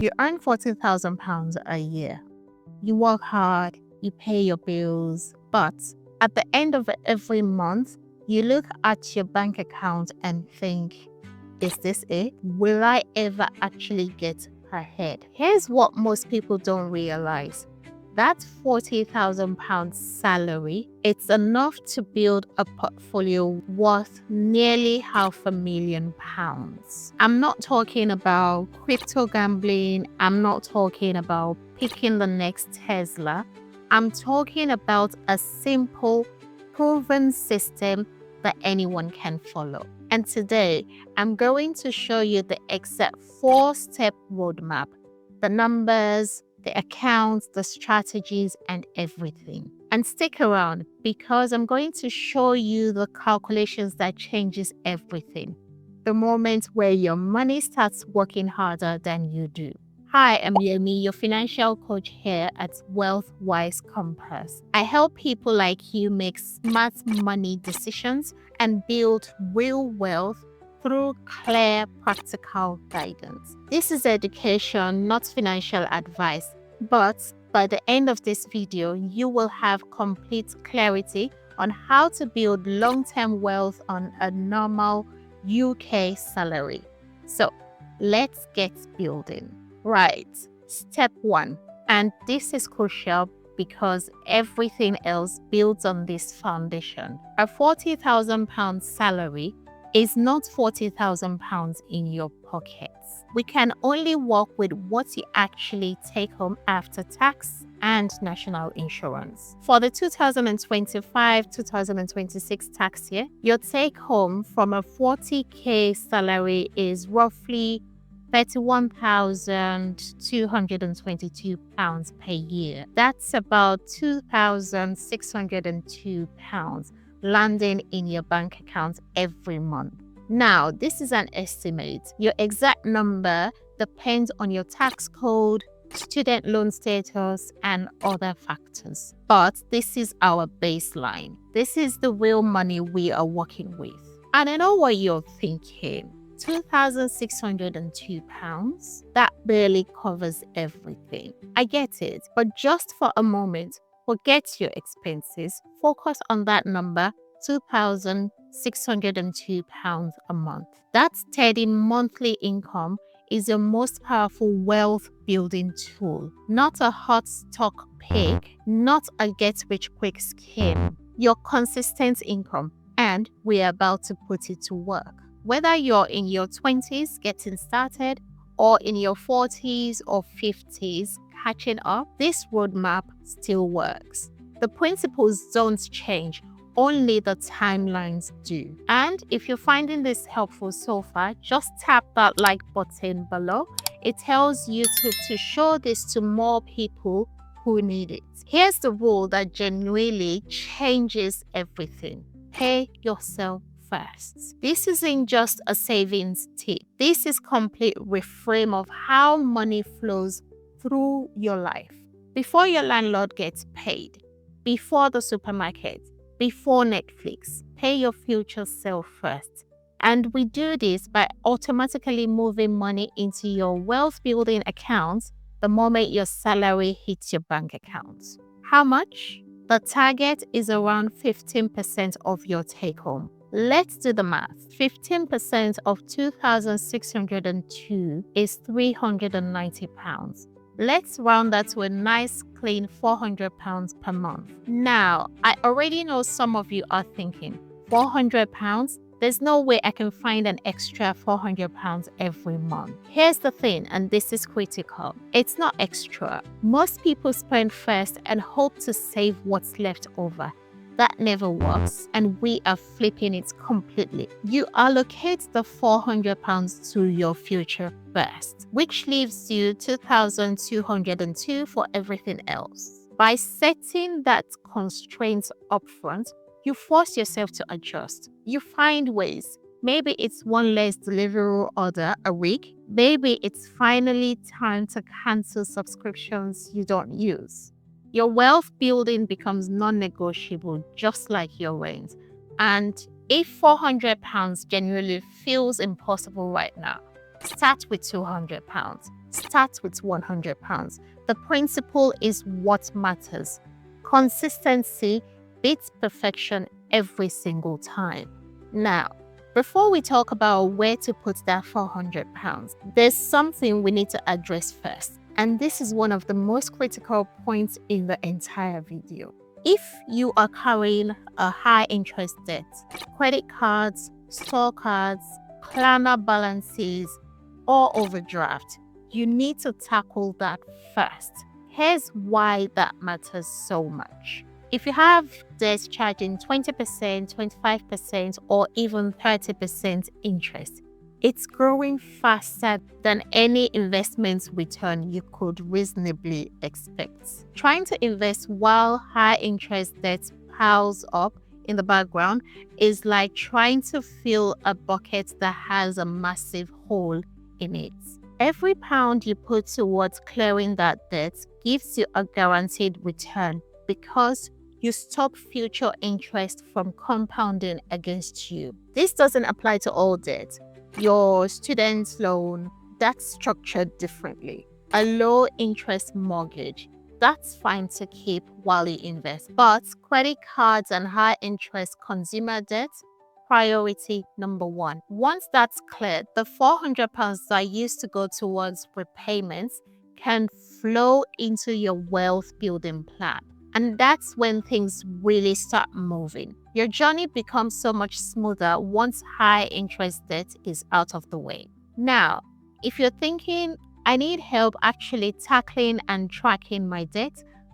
You earn £40,000 a year. You work hard, you pay your bills, but at the end of every month, you look at your bank account and think, is this it? Will I ever actually get ahead? Here's what most people don't realize. That £40,000 salary, it's enough to build a portfolio worth nearly £500,000. I'm not talking about crypto gambling. I'm not talking about picking the next Tesla. I'm talking about a simple, proven system that anyone can follow. And today, I'm going to show you the exact 4-step roadmap, the numbers, the accounts, the strategies, and everything. And stick around because I'm going to show you the calculations that changes everything. The moment where your money starts working harder than you do. Hi, I'm Yemi, your financial coach here at Wealth Wise Compass. I help people like you make smart money decisions and build real wealth through clear, practical guidance. This is education, not financial advice, but by the end of this video, you will have complete clarity on how to build long-term wealth on a normal UK salary. So let's get building. Right, step 1, and this is crucial because everything else builds on this foundation. A £40,000 salary is not £40,000 in your pockets. We can only work with what you actually take home after tax and national insurance. For the 2025-2026 tax year, your take home from a 40k salary is roughly £31,222 per year. That's about £2,602 landing in your bank account every month. Now, this is an estimate. Your exact number depends on your tax code, student loan status, and other factors. But this is our baseline. This is the real money we are working with. And I know what you're thinking. £2,602, that barely covers everything. I get it, but just for a moment, forget your expenses. Focus on that number, £2,602 a month. That steady monthly income is your most powerful wealth building tool, not a hot stock pick, not a get-rich-quick scheme. Your consistent income, and we're about to put it to work. Whether you're in your 20s getting started or in your 40s or 50s catching up, this roadmap still works. The principles don't change, only the timelines do. And if you're finding this helpful so far, just tap that like button below. It tells YouTube to show this to more people who need it. Here's the rule that genuinely changes everything. Pay yourself first. This isn't just a savings tip. This is complete reframe of how money flows through your life. Before your landlord gets paid, before the supermarket, before Netflix, pay your future self first. And we do this by automatically moving money into your wealth building accounts the moment your salary hits your bank account. How much? The target is around 15% of your take home. Let's do the math. 15% of 2,602 is £390. Let's round that to a nice clean £400 per month. Now, I already know some of you are thinking, £400? There's no way I can find an extra £400 every month. Here's the thing, and this is critical. It's not extra. Most people spend first and hope to save what's left over. That never works, and we are flipping it completely. You allocate the £400 to your future first, which leaves you £2,202 for everything else. By setting that constraint upfront, you force yourself to adjust. You find ways. Maybe it's one less delivery order a week. Maybe it's finally time to cancel subscriptions you don't use. Your wealth building becomes non-negotiable, just like your rent. And if £400 genuinely feels impossible right now, start with £200. Start with £100. The principle is what matters. Consistency beats perfection every single time. Now, before we talk about where to put that £400, there's something we need to address first. And this is one of the most critical points in the entire video. If you are carrying a high interest debt, credit cards, store cards, planner balances, or overdraft, you need to tackle that first. Here's why that matters so much. If you have debts charging 20%, 25%, or even 30% interest, it's growing faster than any investment return you could reasonably expect. Trying to invest while high interest debt piles up in the background is like trying to fill a bucket that has a massive hole in it. Every pound you put towards clearing that debt gives you a guaranteed return because you stop future interest from compounding against you. This doesn't apply to all debt. Your student loan, that's structured differently. A low interest mortgage, that's fine to keep while you invest. But credit cards and high interest consumer debt, priority number one. Once that's cleared, the £400 that used to go towards repayments can flow into your wealth building plan. And that's when things really start moving. Your journey becomes so much smoother once high interest debt is out of the way. Now, if you're thinking, I need help actually tackling and tracking my debt,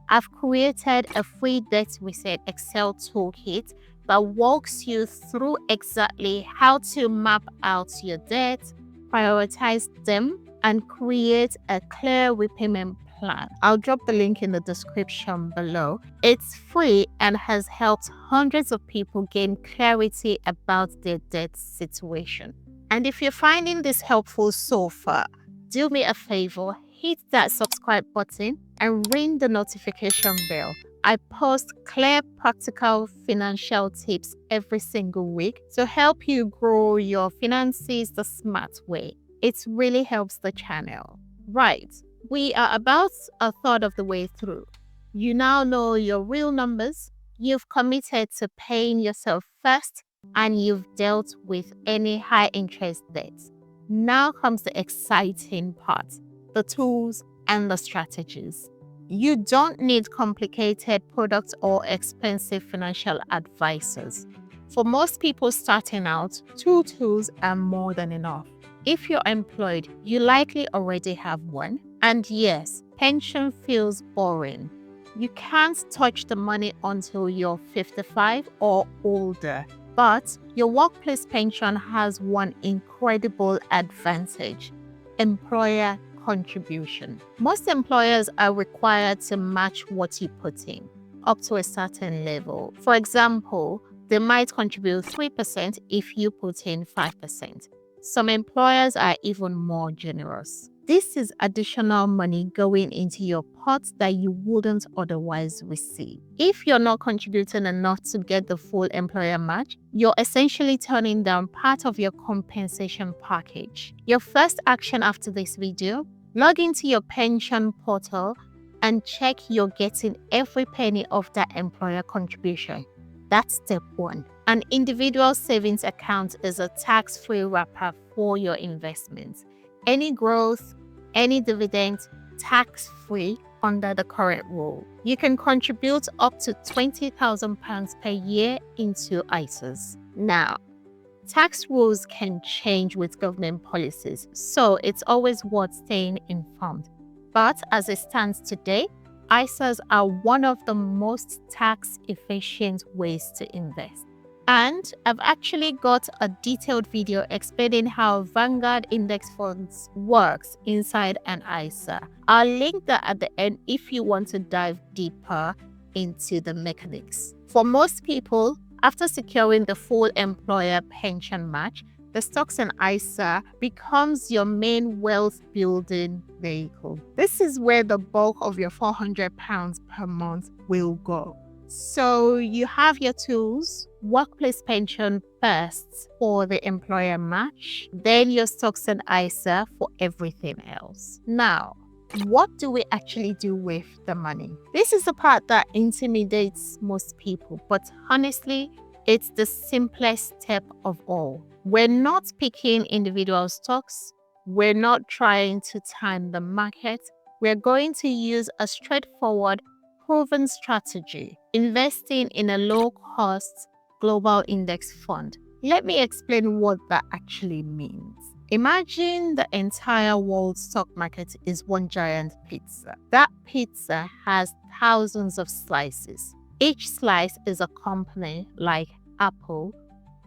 I've created a free debt reset Excel toolkit that walks you through exactly how to map out your debt, prioritize them, and create a clear repayment plan. I'll drop the link in the description below. It's free and has helped hundreds of people gain clarity about their debt situation. And if you're finding this helpful so far, do me a favor, hit that subscribe button and ring the notification bell. I post clear, practical financial tips every single week to help you grow your finances the smart way. It really helps the channel. Right, we are about a third of the way through. You now know your real numbers, you've committed to paying yourself first, and you've dealt with any high interest debts. Now comes the exciting part, the tools and the strategies. You don't need complicated products or expensive financial advisors. For most people starting out, 2 tools are more than enough. If you're employed, you likely already have one. And yes, pension feels boring. You can't touch the money until you're 55 or older. But your workplace pension has one incredible advantage: employer contribution. Most employers are required to match what you put in, up to a certain level. For example, they might contribute 3% if you put in 5%. Some employers are even more generous. This is additional money going into your pot that you wouldn't otherwise receive. If you're not contributing enough to get the full employer match, you're essentially turning down part of your compensation package. Your first action after this video, log into your pension portal and check you're getting every penny of that employer contribution. That's step 1. An individual savings account is a tax-free wrapper for your investments. Any growth, any dividend, tax-free under the current rule. You can contribute up to £20,000 per year into ISAs. Now, tax rules can change with government policies, so it's always worth staying informed. But as it stands today, ISAs are one of the most tax-efficient ways to invest. And I've actually got a detailed video explaining how Vanguard Index Funds works inside an ISA. I'll link that at the end if you want to dive deeper into the mechanics. For most people, after securing the full employer pension match, the stocks and ISA becomes your main wealth building vehicle. This is where the bulk of your £400 per month will go. So you have your tools, workplace pension first for the employer match, then your stocks and ISA for everything else. Now, what do we actually do with the money? This is the part that intimidates most people, but honestly, it's the simplest step of all. We're not picking individual stocks. We're not trying to time the market. We're going to use a straightforward, proven strategy, investing in a low-cost global index fund. Let me explain what that actually means. Imagine the entire world stock market is one giant pizza. That pizza has thousands of slices. Each slice is a company like Apple,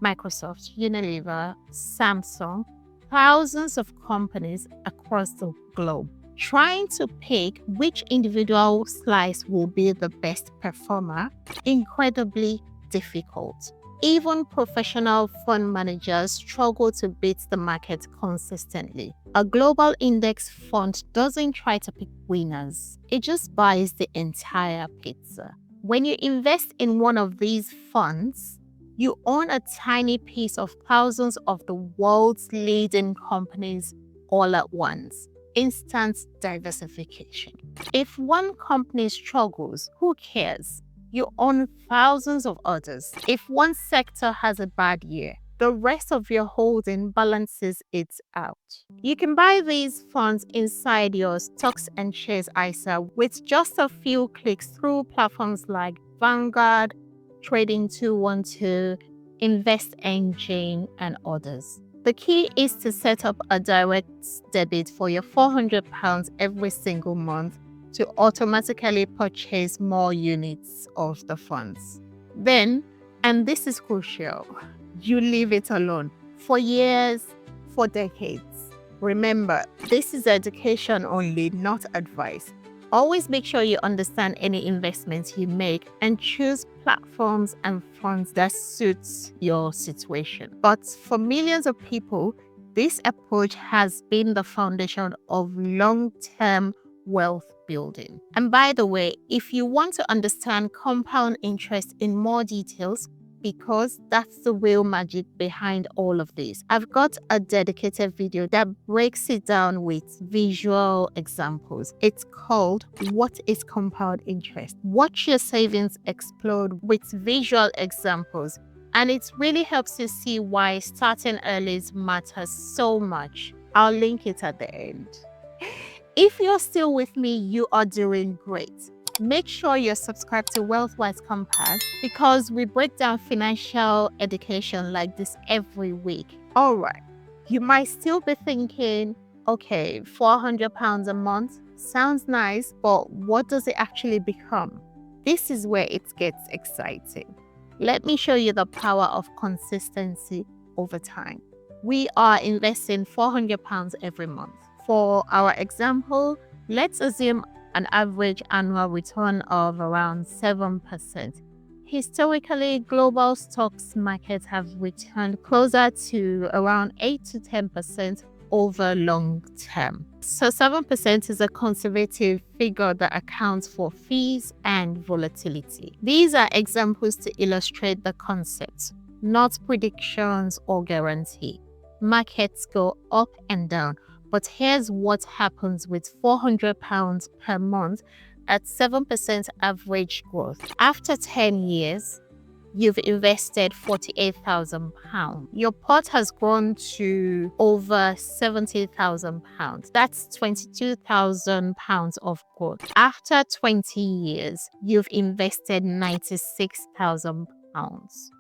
Microsoft, Unilever, Samsung, thousands of companies across the globe. Trying to pick which individual slice will be the best performer, incredibly difficult. Even professional fund managers struggle to beat the market consistently. A global index fund doesn't try to pick winners, it just buys the entire pizza. When you invest in one of these funds, you own a tiny piece of thousands of the world's leading companies all at once. Instant diversification. If one company struggles, who cares? You own thousands of others. If one sector has a bad year, the rest of your holding balances it out. You can buy these funds inside your stocks and shares ISA with just a few clicks through platforms like Vanguard, Trading 212, Invest Engine, and others. The key is to set up a direct debit for your £400 every single month to automatically purchase more units of the funds. Then, and this is crucial, you leave it alone for years, for decades. Remember, this is education only, not advice. Always make sure you understand any investments you make and choose platforms and funds that suits your situation. But for millions of people, this approach has been the foundation of long-term wealth building. And by the way, if you want to understand compound interest in more details, because that's the real magic behind all of this, I've got a dedicated video that breaks it down with visual examples. It's called What is Compound Interest? Watch your savings explode with visual examples. And it really helps you see why starting early matters so much. I'll link it at the end. If you're still with me, you are doing great. Make sure you're subscribed to Wealthwise Compass because we break down financial education like this every week. All right, you might still be thinking, okay, £400 a month sounds nice, but what does it actually become? This is where it gets exciting. Let me show you the power of consistency over time. We are investing £400 every month. For our example, let's assume an average annual return of around 7%. Historically, global stocks markets have returned closer to around 8 to 10% over long term. So 7% is a conservative figure that accounts for fees and volatility. These are examples to illustrate the concept, not predictions or guarantee. Markets go up and down. But here's what happens with £400 per month at 7% average growth. After 10 years, you've invested £48,000. Your pot has grown to over £70,000. That's £22,000 of growth. After 20 years, you've invested £96,000.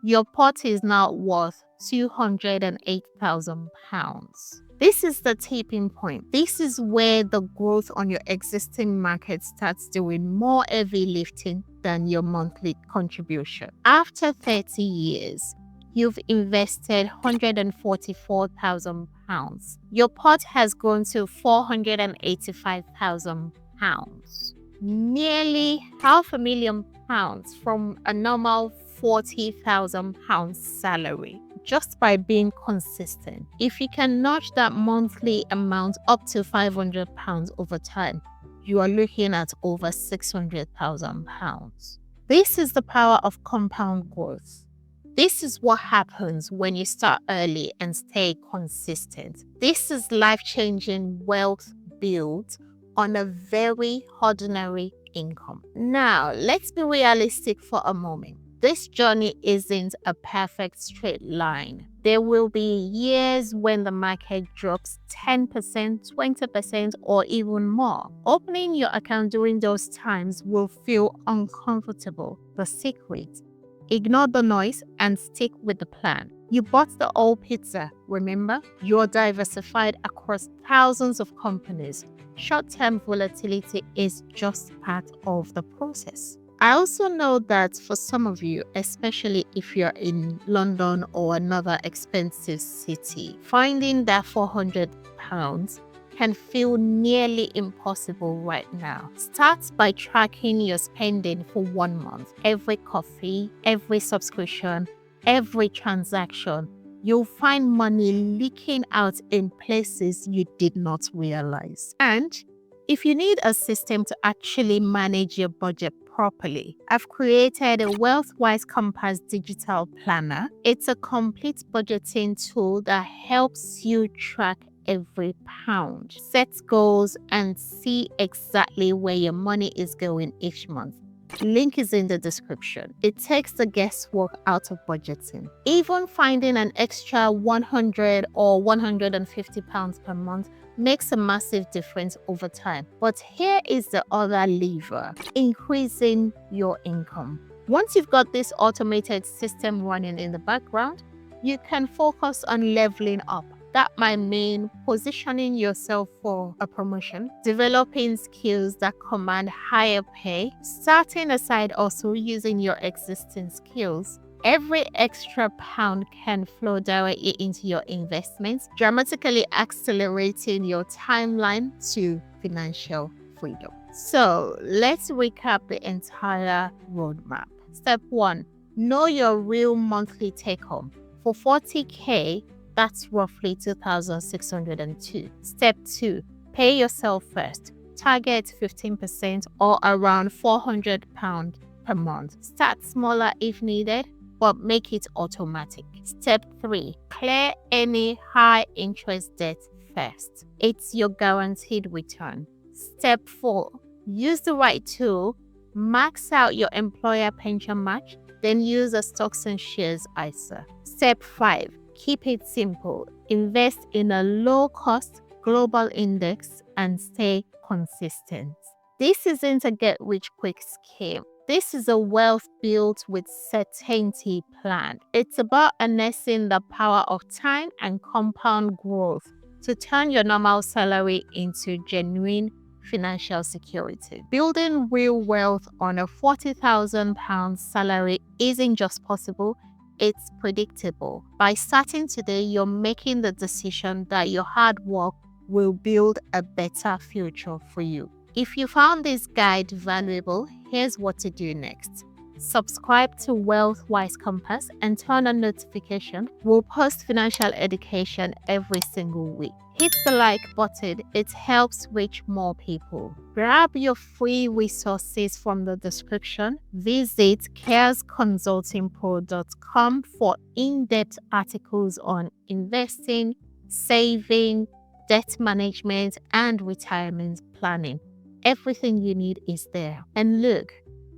Your pot is now worth £208,000. This is the tipping point. This is where the growth on your existing market starts doing more heavy lifting than your monthly contribution. After 30 years, you've invested £144,000. Your pot has grown to £485,000. Nearly £500,000 from a normal £40,000 salary. Just by being consistent. If you can notch that monthly amount up to £500 over time, you are looking at over £600,000. This is the power of compound growth. This is what happens when you start early and stay consistent. This is life-changing wealth built on a very ordinary income. Now, let's be realistic for a moment. This journey isn't a perfect straight line. There will be years when the market drops 10%, 20%, or even more. Opening your account during those times will feel uncomfortable. The secret: ignore the noise and stick with the plan. You bought the old pizza, remember? You're diversified across thousands of companies. Short-term volatility is just part of the process. I also know that for some of you, especially if you're in London or another expensive city, finding that £400 can feel nearly impossible right now. Start by tracking your spending for 1 month. Every coffee, every subscription, every transaction. You'll find money leaking out in places you did not realize. And if you need a system to actually manage your budget properly, I've created a WealthWise Compass digital planner. It's a complete budgeting tool that helps you track every pound, set goals, and see exactly where your money is going each month. Link is in the description. It takes the guesswork out of budgeting. Even finding an extra 100 or 150 pounds per month makes a massive difference over time. But here is the other lever: increasing your income. Once you've got this automated system running in the background, you can focus on leveling up. That might mean positioning yourself for a promotion, developing skills that command higher pay, starting a side hustle using your existing skills. Every extra pound can flow directly into your investments, dramatically accelerating your timeline to financial freedom. So let's recap the entire roadmap. Step 1, know your real monthly take home. For 40K, that's roughly 2,602. Step 2, pay yourself first. Target 15% or around £400 per month. Start smaller if needed, but make it automatic. Step 3, clear any high interest debt first. It's your guaranteed return. Step 4, use the right tool. Max out your employer pension match, then use a stocks and shares ISA. Step 5, keep it simple. Invest in a low-cost global index and stay consistent. This isn't a get-rich-quick scheme. This is a wealth built with certainty plan. It's about harnessing the power of time and compound growth to turn your normal salary into genuine financial security. Building real wealth on a £40,000 salary isn't just possible, it's predictable. By starting today, you're making the decision that your hard work will build a better future for you. If you found this guide valuable, here's what to do next. Subscribe to WealthWise Compass and turn on notification. We'll post financial education every single week. Hit the like button, it helps reach more people. Grab your free resources from the description. Visit caresconsultingpro.com for in-depth articles on investing, saving, debt management, and retirement planning. Everything you need is there. And look,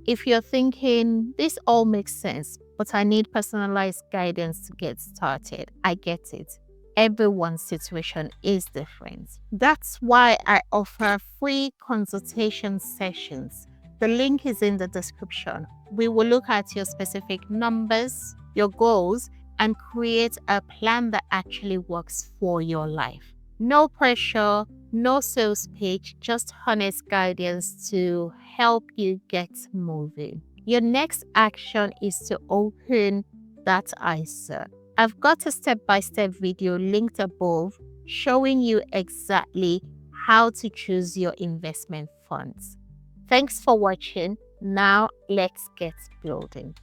if you're thinking, this all makes sense, but I need personalized guidance to get started, I get it. Everyone's situation is different. That's why I offer free consultation sessions. The link is in the description. We will look at your specific numbers, your goals, and create a plan that actually works for your life. No pressure, no sales pitch, just honest guidance to help you get moving. Your next action is to open that ISA. I've got a step-by-step video linked above showing you exactly how to choose your investment funds. Thanks for watching. Now let's get building.